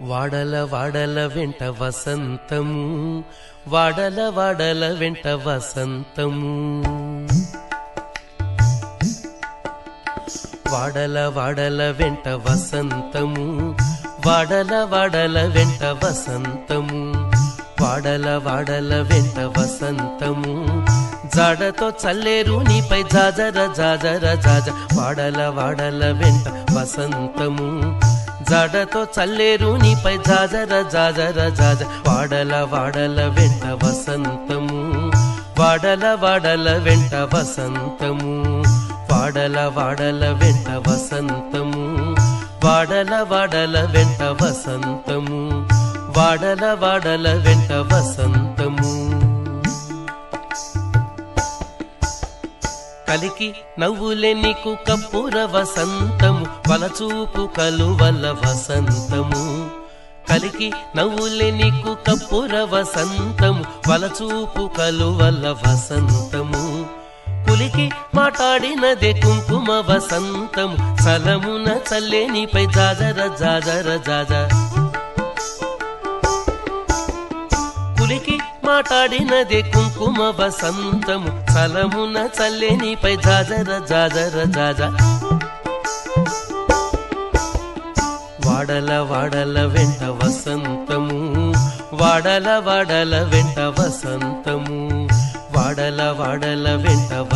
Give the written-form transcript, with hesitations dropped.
వాడల వాడల వెంట వసంతము, వాడల వాడల వెంట వసంతము, వాడల వాడల వెంట వసంతము, వాడల వాడల వెంట వసంతము, వాడల వాడల వెంట వసంతము, జాడతో చల్లేరు నీపై జాజర జాజర జాజ. వాడల వాడల వెంట వసంతము, జాడతో చల్లేరు నీపై జాజర జాజర జాజ. వాడల వాడల వెంట వసంతము, వాడల వాడల వెంట వసంతము, వాడల వాడల వెంట వసంతము, వాడల వాడల వెంట వసంతము, వాడల వాడల వెంట వసంతము. కలికి నవ్వులే నీకు కప్పుర వసంతము, వలచూపు కలువల వసంతము. కలికి నవ్వులే నీకు కప్పుర వసంతము, వలచూపు కలువల వసంతము. పులికి మాట్లాడినదే కుంకుమ వసంతము, సలమున చల్లే నీపై జాజర జాజర జాజ. పులికి మాట్లాడినదే కుంకుమ వసంతము, సలమున చల్లే నీపై జాజర జాజర జాజ. వాడల వాడల వెంట వసంతము, వాడల వాడల వెంట వసంతము, వాడల వాడల వెంట